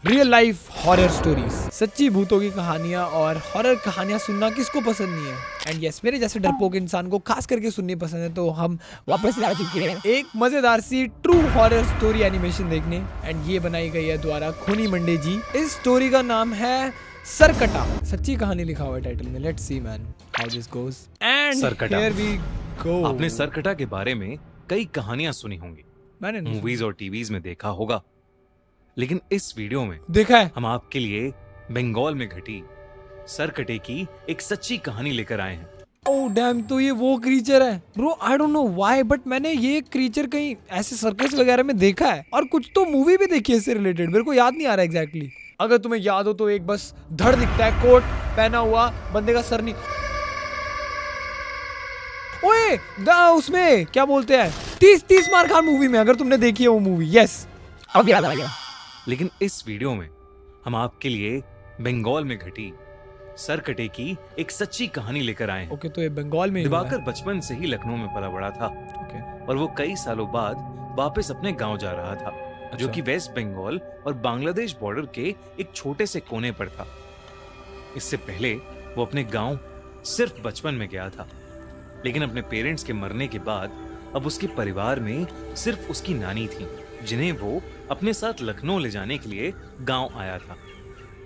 Real life horror stories, सच्ची भूतों की कहानियां और हॉरर कहानियां सुनना किसको पसंद नहीं है। एंड यस, मेरे जैसे डरपोक इंसान को खास करके सुननी पसंद है, तो हम वापस आ चुके हैं एक मजेदार C true horror story animation देखने। एंड ये बनाई गई है द्वारा खोनी मंडे जी। इस स्टोरी का नाम है सरकटा। सच्ची कहानी लिखा हुआ है टाइटल में। Let's see man how this goes. And सरकटा। Here we go. आपने सरकटा के बारे में कई कहानियां सुनी होंगी, मैंने नहीं मूवीज और टीवीज में देखा होगा, लेकिन इस वीडियो में देखा है। हम आपके लिए बंगाल में घटी सरकटे की एक सच्ची कहानी लेकर आए हैं। ओह डैम, तो ये वो क्रीचर है bro. I don't know why, but मैंने ये क्रीचर कहीं ऐसे सर्कस वगैरह में देखा है, और कुछ तो मूवी भी देखी है इससे रिलेटेड। मेरे को याद नहीं आ रहा एग्जैक्टली। अगर तुम्हें याद हो तो एक बस धड़ दिखता है, कोट पहना हुआ, बंदे का सर नहीं। ओए उसमें क्या बोलते हैं, 30 मार खान मूवी में, अगर तुमने देखी है वो मूवी। यस, अब याद आ गया। लेकिन इस वीडियो में हम आपके लिए बंगाल में घटी सरकटे की एक सच्ची कहानी लेकर आए हैं। ओके, तो ये बंगाल में दिवाकर बचपन से ही लखनऊ में पला बड़ा था। ओके, और वो कई सालों बाद वापस अपने गांव जा रहा था, जो कि वेस्ट बंगाल और बांग्लादेश बॉर्डर के एक छोटे से कोने पर था। इससे पहले वो अपने गांव सिर्फ बचपन में गया था, लेकिन अपने पेरेंट्स के मरने के बाद अब उसके परिवार में सिर्फ उसकी नानी थी, जिन्हें वो अपने साथ लखनऊ ले जाने के लिए गांव आया था।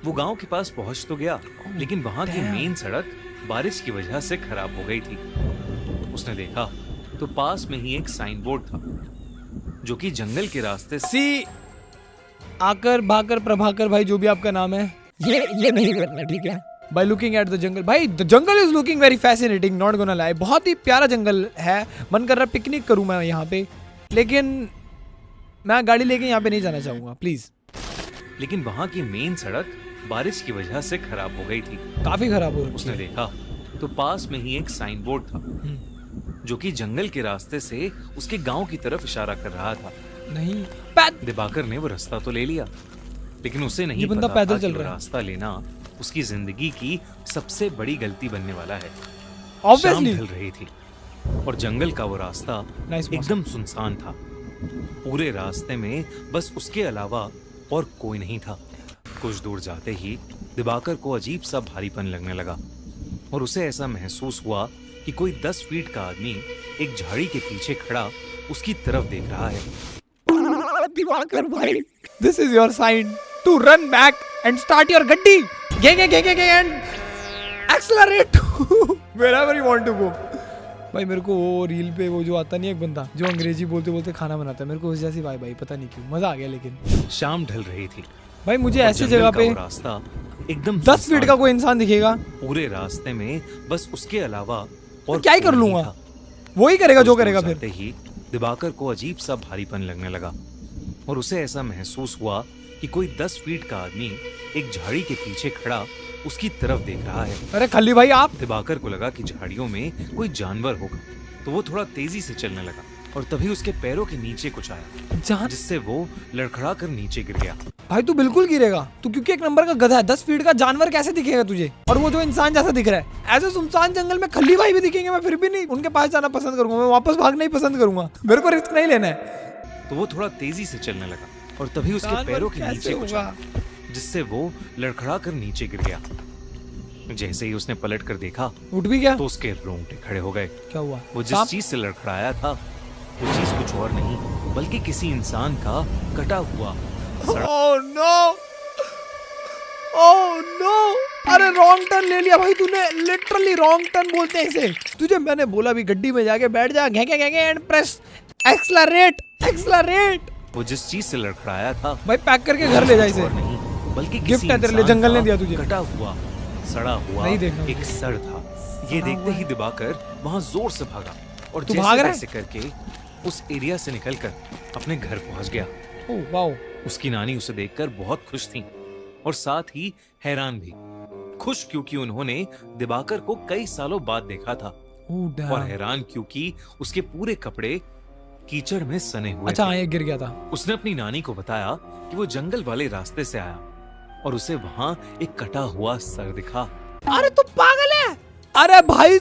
वो गांव के पास पहुंच तो गया, लेकिन वहां की मेन सड़क बारिश की वजह से खराब हो गई थी। उसने देखा तो पास में ही एक साइन बोर्ड था, जो कि जंगल के रास्ते से सी आकर भाकर प्रभाकर भाई, जो भी आपका नाम है, ये नहीं करना, ठीक है। By looking at the jungle, भाई the jungle is looking very fascinating, not gonna lie। बहुत ही प्यारा जंगल है, मन कर रहा पिकनिक करूं मैं यहाँ पे, लेकिन मैं गाड़ी लेके यहाँ पे नहीं जाना चाहूंगा, प्लीज। लेकिन वहां की मेन सड़क बारिश की वजह से खराब हो गई थी। काफी खराब हो रही उसने है। देखा तो पास में ही एक साइन बोर्ड था, जो कि जंगल के रास्ते से उसके गांव की तरफ इशारा कर रहा था। नहीं, दिवाकर ने वो रास्ता तो ले लिया, लेकिन उसे नहीं ये बंदा पता पैदल था चल कि वो रहा है। रास्ता लेना उसकी जिंदगी की सबसे बड़ी गलती बनने वाला है। Obviously। शाम ढल रही थी और जंगल का वो रास्ता Nice एकदम सुनसान था। पूरे रास्ते में बस उसके अलावा और कोई नहीं था। कुछ दूर जाते ही दिवाकर को अजीब सा भारीपन लगने लगा, और उसे ऐसा महसूस हुआ कि कोई 10 फीट का आदमी एक झाड़ी के पीछे खड़ा उसकी तरफ देख रहा है। दिवाकर भाई, this is your sign to run back and start your गड्डी, and accelerate wherever you want to go। भाई मेरे को वो रील पे वो जो आता नहीं है, एक बंदा जो अंग्रेजी बोलते बोलते खाना बनाता है, मेरे को उस जैसी भाई पता नहीं क्यों मजा आ गया। लेकिन शाम ढल रही थी भाई मुझे और ऐसी जंगल जगह का पे वो रास्ता एकदम 10 फीट का कोई इंसान दिखेगा, पूरे रास्ते में बस उसके अलावा और क्या ही कर कोई नहीं लूंगा, था। वो ही करेगा जो कुछ दूर करेगा। जाते फिर ही दिवाकर को अजीब सा भारीपन लगने लगा, और उसे ऐसा महसूस हुआ कि कोई 10 फीट का आदमी एक झाड़ी के पीछे खड़ा उसकी तरफ देख रहा है। अरे खली भाई आप। दिवाकर को लगा कि झाड़ियों में कोई जानवर होगा, तो वो थोड़ा तेजी से चलने लगा, और तभी उसके पैरों के नीचे कुछ आया, जिससे वो लड़खड़ा कर नीचे गिर गया। भाई तू बिल्कुल गिरेगा, तू क्योंकि एक नंबर का गधा है। 10 फीट का जानवर कैसे दिखेगा तुझे, और वो जो इंसान जैसा दिख रहा है। ऐसे सुनसान जंगल में खली भाई भी दिखेंगे, मैं फिर भी नहीं उनके पास जाना पसंद करूंगा, मैं वापस भागना ही पसंद करूंगा, मेरे को रिस्क नहीं लेना है। तो वो थोड़ा तेजी से चलने लगा, और तभी उसके पैरों के नीचे कुछ आया, जिससे वो लड़खड़ा कर नीचे गिर गया। जैसे ही उसने पलट कर देखा, उठ भी गया तो उसके रोंगटे खड़े हो गए। क्या हुआ? वो जिस चीज से लड़खड़ाया था, वो चीज कुछ और नहीं बल्कि किसी इंसान का कटा हुआ ओह नो, ओह नो, अरे रॉन्ग टर्न ले लिया भाई तूने, लिटरली रॉन्ग टर्न बोलते हैं इसे। तुझे मैंने बोला भी गड्डी में जाके बैठ जा, घेंगे एंड प्रेस एक्सेलरेट। वो जिस चीज से लड़खड़ाया था, भाई पैक करके घर ले जा इसे, नहीं बल्कि गिफ्ट किसी है तेरे लिए, इंसान जंगल ने का दिया तुझे। कटा हुआ सड़ा हुआ नहीं देखना एक सर था। ये देखते ही दिवाकर वहां जोर से भागा, और तू भाग रहा है? जैसे करके उस एरिया से निकलकर अपने घर पहुंच गया। Oh wow. उसकी नानी उसे देखकर बहुत खुश थी, और साथ ही हैरान भी। खुश क्योंकि उन्होंने दिवाकर को कई सालों बाद देखा था, और हैरान क्योंकि उसके पूरे कपड़े कीचड़ में सने हुए अच्छा, थे। ये गिर गया था। उसने अपनी नानी को बताया कि वो जंगल वाले रास्ते से आया, और उसे वहां एक कटा हुआ सर दिखा। अरे तू पागल है। अरे भाई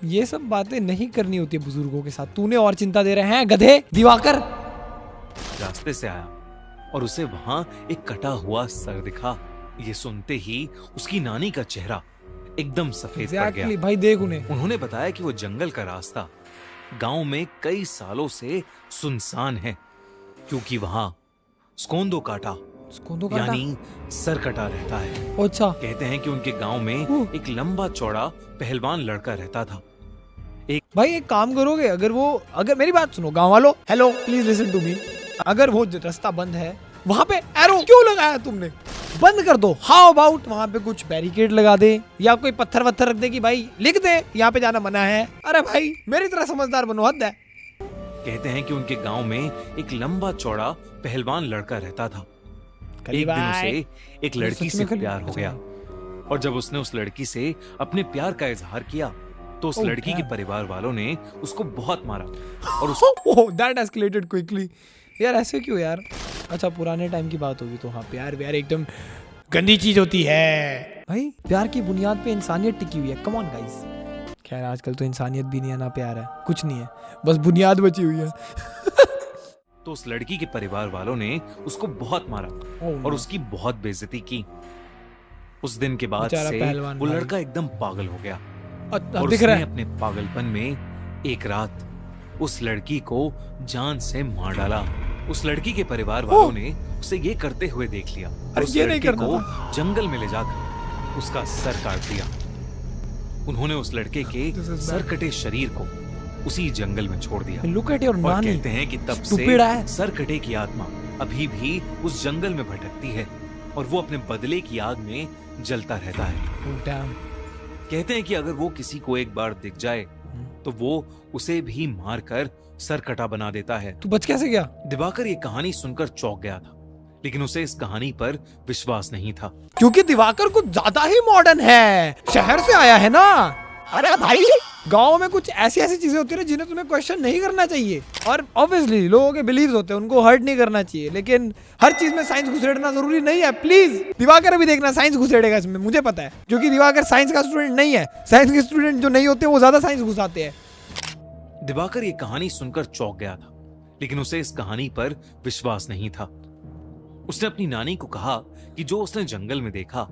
ये सब बातें नहीं करनी होती बुजुर्गों के साथ, तूने और चिंता दे रहे हैं गधे। दिवाकर रास्ते से आया और उसे वहां एक कटा हुआ सर दिखा। ये सुनते ही उसकी नानी का चेहरा एकदम सफेद पड़ गया। Exactly, भाई देख उन्हें। उन्होंने बताया कि वो जंगल का रास्ता गांव में कई सालों से सुनसान है, क्योंकि वहां स्कोंदो काटा स्कोंदो काटा? यानी सर कटा रहता है। अच्छा। कहते हैं कि उनके गांव में एक लंबा चौड़ा पहलवान लड़का रहता था। भाई एक काम करोगे, अगर मेरी बात सुनो गांव वालों, hello please listen to me. अगर वो रास्ता बंद है, वहाँ पे एरो क्यों लगाया तुमने? बंद कर दो। हाउ अबाउट वहाँ पे कुछ बैरिकेड लगा दे या कोई पत्थर वत्थर रख दे कि भाई लिख दे यहाँ पे जाना मना है। अरे भाई मेरी तरह समझदार बनो, हद है। कहते हैं कि उनके गांव में एक लंबा चौड़ा पहलवान लड़का रहता था। एक दिन उसे एक लड़की से प्यार हो गया, और जब उसने उस लड़की से अपने प्यार का इजहार किया तो उस लड़की के परिवार वालों ने उसको बहुत मारा और ओह दैट एस्केलेटेड क्विकली। यार ऐसे क्यों यार? अच्छा पुराने टाइम की बात होगी तो हाँ, प्यार एकदम गंदी चीज होती है भाई। प्यार की बुनियाद पे इंसानियत टिकी हुई है। Come on guys. खैर आजकल तो इंसानियत भी नहीं है ना प्यार है, कुछ नहीं है, बस बुनियाद बची हुई है। तो उस लड़की के परिवार वालों ने उसको बहुत मारा और उसकी बहुत बेइज्जती की। उस दिन के बाद से वो लड़का एकदम पागल हो गया और उसने अपने पागलपन में एक रात उस लड़की को जान से मार डाला। उस लड़की के परिवार वालों ने उसे ये करते हुए देख लिया और उस लड़के को जंगल में ले जाकर उसका सर काट दिया। उन्होंने उस लड़के के सर कटे शरीर को उसी जंगल में छोड़ दिया। Look at your और नानी। कहते हैं कि तब से सर कटे की आत्मा अभी भी उस जंगल में भटकती है और वो अपने बदले की आग में जलता रहता है। कहते हैं कि अगर वो किसी को एक बार दिख जाए तो वो उसे भी मारकर सर कटा बना देता है। तू बच कैसे गया? दिवाकर ये कहानी सुनकर चौंक गया था, लेकिन उसे इस कहानी पर विश्वास नहीं था, क्योंकि दिवाकर कुछ ज्यादा ही मॉडर्न है, शहर से आया है ना। अरे भाई गांव में कुछ ऐसी चीजें होती है जिन्हें तुम्हें क्वेश्चन नहीं करना चाहिए, और ऑब्वियसली लोगों के बिलीव्स होते हैं, उनको हर्ट नहीं करना चाहिए, लेकिन हर चीज में साइंस घुसेड़ना जरूरी नहीं है। प्लीज दिवाकर अभी देखना साइंस घुसेड़ेगा इसमें, मुझे पता है, क्योंकि दिवाकर साइंस का स्टूडेंट नहीं है। साइंस के स्टूडेंट जो नहीं होते वो ज्यादा साइंस घुसाते हैं। दिवाकर ये कहानी सुनकर चौंक गया था, लेकिन उसे इस कहानी पर विश्वास नहीं था। उसने अपनी नानी को कहा कि जो उसने जंगल में देखा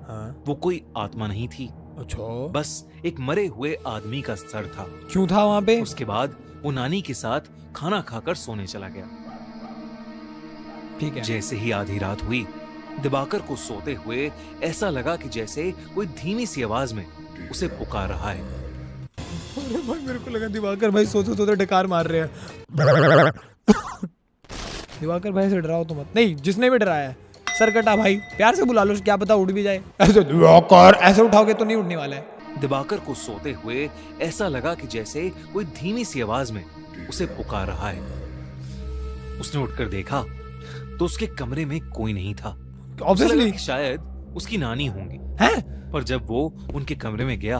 वो कोई आत्मा नहीं थी, अच्छा बस एक मरे हुए आदमी का सर था। क्यों था वहाँ पे? उसके बाद वो नानी के साथ खाना खाकर सोने चला गया। ठीक है। जैसे ही आधी रात हुई, दिवाकर को सोते हुए ऐसा लगा कि जैसे कोई धीमी सी आवाज में उसे पुकार रहा है। अरे भाई मेरे को लगा दिवाकर भाई सोते डकार मार रहे हैं। दिवाकर भाई से डराओ तो मत। नहीं, जिसने भी डराया है सर कटा भाई, प्यार से बुला लो, क्या पता उठ भी जाए। ऐसे दिवाकर ऐसे उठाओगे तो नहीं उठने वाला है। दिवाकर को सोते हुए ऐसा लगा कि जैसे कोई धीमी सी आवाज में उसे पुकार रहा है। उसने उठकर देखा तो उसके कमरे में कोई नहीं था। ऑब्वियसली शायद उसकी नानी होंगी। हैं? पर जब वो उनके कमरे में गया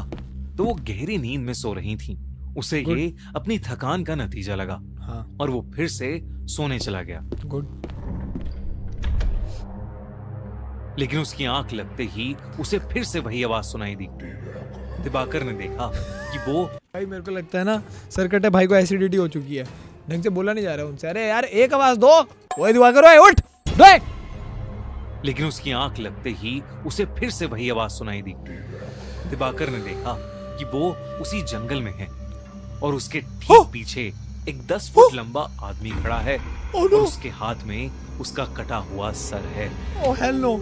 तो वो गहरी नींद में सो रही थी। उसे ये अपनी थकान का नतीजा लगा और वो फिर से सोने चला गया। गुड। लेकिन उसकी आंख लगते ही उसे फिर से वही आवाज सुनाई दी। दिवाकर ने देखा कि वो भाई मेरे को लगता है ना सरकटे भाई को एसिडिटी हो चुकी है, ढंग से बोला नहीं जा रहा उनसे। अरे यार एक आवाज दो, ओए दिवाकर ओए उठ दे। लेकिन उसकी आंख लगते ही उसे फिर से वही आवाज सुनाई दी। दिवाकर ने देखा कि वो उसी जंगल में है और उसके ठीक पीछे एक 10 फुट लंबा आदमी खड़ा है और उसके हाथ में उसका कटा हुआ सर है। ओह हेल नो।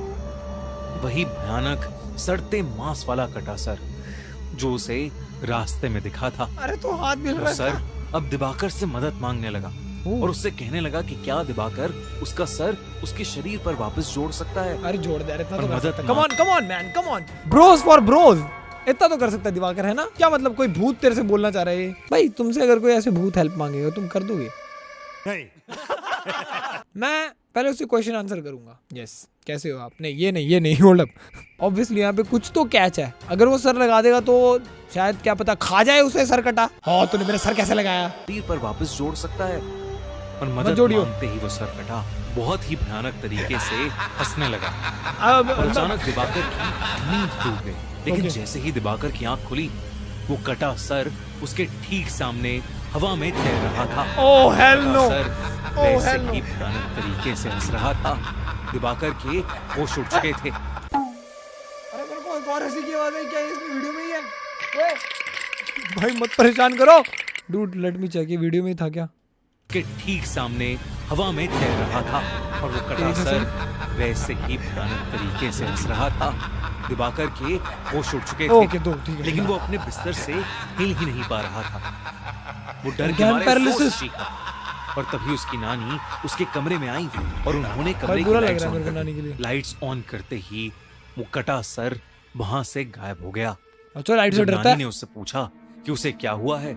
वही भयानक सड़ते मांस वाला कटा सर जो उसे रास्ते में दिखा था। अरे तो हाथ मिल रहा है। सर अब दिवाकर से मदद मांगने लगा और उससे कहने लगा कि क्या दिवाकर उसका सर उसके शरीर पर वापस जोड़ सकता है। अरे जोड़ दे रहा था। मदद come on man, come on. Bros for Bros, इतना तो कर सकता है दिवाकर, है ना? क्या मतलब कोई भूत तेरे से बोलना चाह रहा है? भाई तुमसे अगर कोई ऐसे भूत हेल्प मांगेगा तुम कर दोगे? नहीं। मैं पहले उससे क्वेश्चन आंसर करूंगा। यस कैसे हो आप? नहीं ये नहीं होल्ड अप। ऑब्वियसली यहाँ पे कुछ तो कैच है। अगर वो सर लगा देगा तो शायद क्या पता खा जाए उसे सर कटा। हाँ तूने मेरा सर कैसे लगाया? तीर पर वापस जोड़ सकता है। और मदद मांगते ही वो सर कटा बहुत ही भयानक तरीके से हंसने लगा और अचानक दिवाकर की नींद टूट गई। लेकिन जैसे ही दिवाकर की आंख खुली वो कटा सर उसके ठीक सामने हवा में तैर रहा था। ओह हेल नो, सर वैसे ही भयानक तरीके से हंस रहा था। दिवाकर के होश उड़ चुके थे। अरे मेरे को एक और हंसी की आवाज है, क्या इस वीडियो में ही है? ओए भाई मत परेशान करो डूड, लेट मी चेक, ये वीडियो में ही था क्या? के ठीक सामने हवा में तैर रहा था और वो कटा सर वैसे ही भयानक तरीके से हंस रहा था। दिवाकर के होश उड़ चुके थे। ओके दो ठीक है, लेकिन वो अपने बिस्तर से हिल ही नहीं पा रहा था। वो डर के Organ मारे paralysis। जोर से चीखा और तभी उसकी नानी उसके कमरे में आई और उन्होंने कमरे भाई की बुरा लग लाइट्स रहा है ऑन मेरे को कर नानी के दी। लिए। लाइट्स ऑन करते ही वो कटा सर वहां से गायब हो गया। अच्छा लाइट से जब डरता नानी है? ने उससे पूछा कि उसे क्या हुआ है,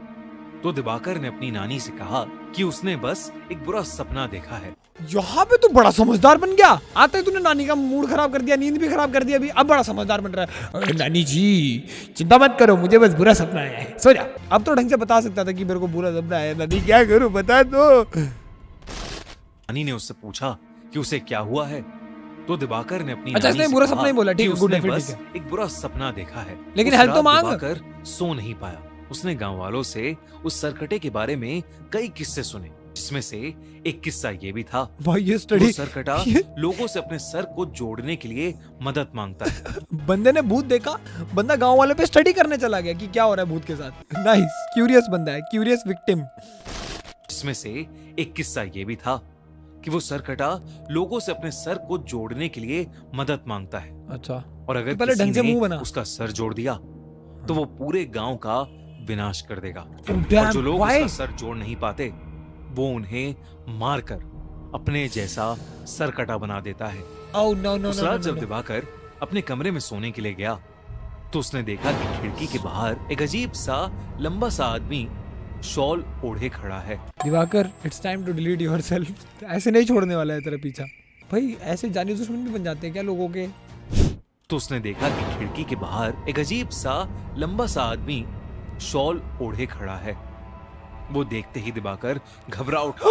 तो दिवाकर ने अपनी नानी से कहा कि उसने बस एक बुरा सपना देखा है। यहाँ पे तू बड़ा समझदार बन गया। आते ही तूने नानी का मूड खराब कर दिया, नींद भी खराब कर दिया, अभी अब बड़ा समझदार बन रहा है। अरे नानी जी चिंता मत करो, मुझे बस बुरा सपना है, सो जा। अब तो ढंग से बता सकता था कि मेरे को बुरा सपना है। नानी क्या करूं बता दो। नानी ने उससे पूछा कि उसे क्या हुआ है, तो दिवाकर ने अपनी अच्छा, नानी इसने से बुरा कहा सपना ही बोला, ठीक कि है, गुड उसने है, फिर बस ठीक है। एक बुरा सपना देखा है। लेकिन उस हेल्प तो रात मांग। दिवाकर सो नहीं पाया। उसने गांव वालों से उस सरकटे के बारे में कई किस्से सुने, जिसमें से एक किस्सा ये भी था। भाई ये वो स्टडी सरकटा लोगों से अपने सर को जोड़ने के लिए मदद मांगता है। बंदे ने भूत देखा, बंदा गांव वाले पे स्टडी करने चला गया कि क्या हो रहा है भूत के साथ। नाइस, क्यूरियस बंदा है, क्यूरियस विक्टिम। जिसमें से एक किस्सा ये भी था कि वो सरकटा लोगों से अपने सर को जोड़ने के लिए मदद मांगता है, अच्छा और अगर तो पहले किसी ढंग से ने मुंह बना। उसका सर जोड़ दिया तो वो पूरे गांव का विनाश कर देगा। Oh, और damn, जो लोग why? उसका सर जोड़ नहीं पाते वो उन्हें मारकर अपने जैसा सरकटा बना देता है। Oh, no, no, उस no, रात no, जब no. दिवाकर अपने कमरे में सोने के लिए गया तो उसने देखा कि खिड़की के बाहर एक अजीब सा लंबा सा आदमी शॉल ओढ़े खड़ा है। Diwakar it's time to delete yourself. ऐसे नहीं छोड़ने वाला है तेरा पीछा। भाई ऐसे जानी दुश्मन भी बन जाते हैं क्या लोगों के? तो उसने देखा कि खिड़की के बाहर एक अजीब सा लंबा सा आदमी शॉल ओढ़े खड़ा है। वो देखते ही दिवाकर घबरा उठा।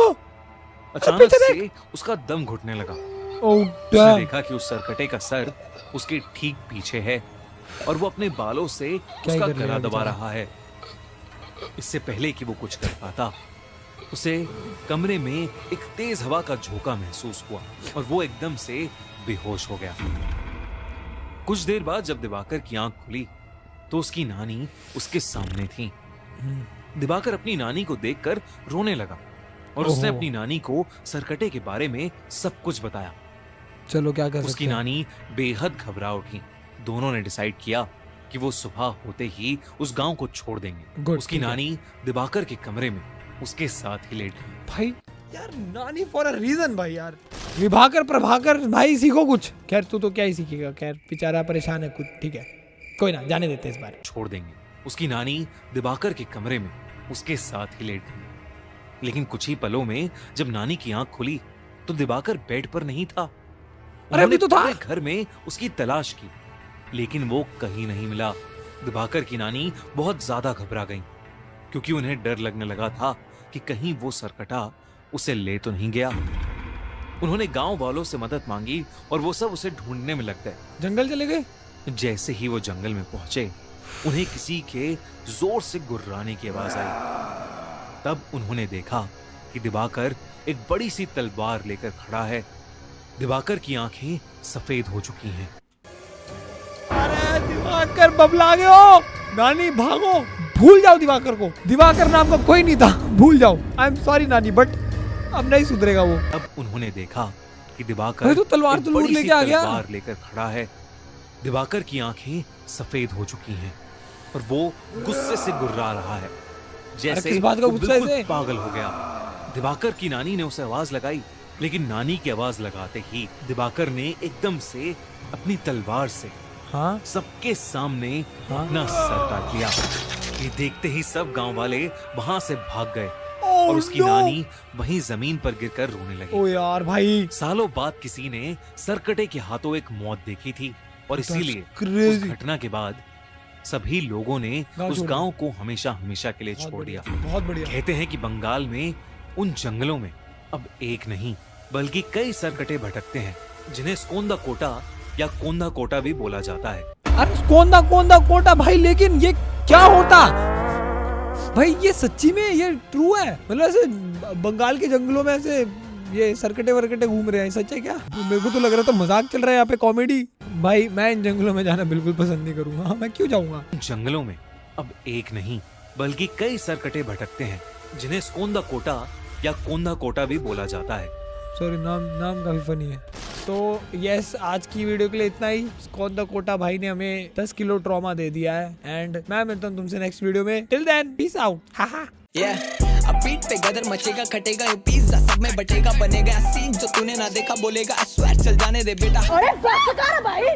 अचानक पीछे से उसका दम घुटने लगा। Oh, उसने damn. देखा कि उस सरकटे का सर उसके ठीक पीछे है और वो अपने बालों से ही उसका कर रहा गला है दबा बेचारा? रहा है। इससे पहले कि वो कुछ कर पाता, उसे कमरे में एक तेज हवा का झोंका महसूस हुआ और वो एकदम से बेहोश हो गया। कुछ देर बाद जब दिवाकर की आंख खुली तो उसकी नानी उसके सामने थी। दिवाकर अपनी नानी को देखकर रोने लगा और उसने ओहो। अपनी नानी को सरकटे के बारे में सब कुछ बताया। चलो क्या कर उसकी सकते हैं? नानी बेहद घबरा उठी। दोनों ने डिसाइड किया कि वो सुबह होते ही उस गांव को छोड़ देंगे। Good, उसकी ठीक है। नानी दिवाकर के कमरे में उसके साथ ही लेट गई। भाई यार नानी फॉर अ रीजन भाई यार। विभाकर प्रभाकर भाई सीखो कुछ। खैर तू तो क्या ही सीखेगा, खैर बेचारा परेशान है कुछ, ठीक है कोई ना, जाने देते इस बार। छोड़ देंगे। उसकी नानी दिवाकर के कमरे में उसके साथ ही लेट गई। लेकिन कुछ ही पलों में जब नानी की आंख खुली तो दिवाकर बेड पर नहीं था। अरे अभी तो था। पूरे घर में उसकी तलाश की लेकिन वो कहीं नहीं मिला। दिवाकर की नानी बहुत ज्यादा घबरा गई क्योंकि उन्हें डर लगने लगा था कि कहीं वो सरकटा उसे ले तो नहीं गया। उन्होंने गांव वालों से मदद मांगी और वो सब उसे ढूंढने में लग गए। जंगल चले गए? जैसे ही वो जंगल में पहुंचे उन्हें किसी के जोर से गुर्राने की आवाज आई। तब उन्होंने देखा कि दिवाकर एक बड़ी सी तलवार लेकर खड़ा है। दिवाकर की आंखें सफेद हो चुकी हैं। अरे दिवाकर बबला गए हो। नानी भागो, भूल जाओ दिवाकर को। दिवाकर नाम का कोई नहीं था, भूल जाओ। आई एम सॉरी नानी, बट अब नहीं सुधरेगा वो। अब उन्होंने देखा कि दिवाकर भाई तो तलवार एक तलूर बड़ी सी लेके आ गया। तलवार लेकर खड़ा है। दिवाकर की आंखें सफेद हो चुकी हैं और वो गुस्से से गुर्रा रहा है, जैसे किस बात का वो गुस्सा बिल्कुल इसे? पागल हो गया। दिवाकर की नानी ने उसे आवाज लगाई लेकिन नानी की आवाज लगाते ही दिवाकर ने एकदम से अपनी तलवार से हाँ सबके सामने हाँ। अपना सर काट लिया। ये देखते ही सब गांव वाले वहां से भाग गए Oh, और उसकी no! नानी वहीं जमीन पर गिरकर रोने लगी। ओ यार भाई सालों बाद किसी ने सरकटे के हाथों एक मौत देखी थी और That's इसीलिए उस crazy. घटना के बाद सभी लोगों ने गाँव उस छोड़ गांव को हमेशा हमेशा के लिए बहुत छोड़ बढ़िया, दिया। बहुत बढ़िया। कहते हैं कि बंगाल में उन जंगलों में अब एक नहीं बल्कि कई सरकटे भटकते हैं जिन्हें स्कोंदा कोटा या कोंदा कोटा भी बोला जाता है। अरे कोंदा कोंदा कोटा भाई, लेकिन ये क्या होता? भाई ये सच्ची में ये ट्रू है, मतलब ऐसे बंगाल के जंगलों में ऐसे ये सरकटे वरकटे घूम रहे हैं, सच है क्या? मेरे को तो लग रहा था मजाक चल रहा है यहाँ पे, कॉमेडी। भाई मैं इन जंगलों में जाना बिल्कुल पसंद नहीं करूंगा, मैं क्यों जाऊंगा? जंगलों में अब एक नहीं बल्कि कई सरकटे भटकते हैं जिन्हें स्कोंदा कोटा या कोंदा कोटा भी बोला जाता है। सॉरी, नाम काफी फनी है। तो यस, आज की वीडियो के लिए इतना ही। कौन दा कोटा भाई ने हमें 10 किलो ट्रॉमा दे दिया है एंड मैं मिलता हूँ तुमसे नेक्स्ट वीडियो में। Till then peace out. अब बीट पे गदर मचेगा, खटेगा ये पिज्जा सब में बटेगा, बनेगा सीन जो तूने ना देखा बोलेगा, I swear चल जाने दे बेटा। अरे बस कर भाई।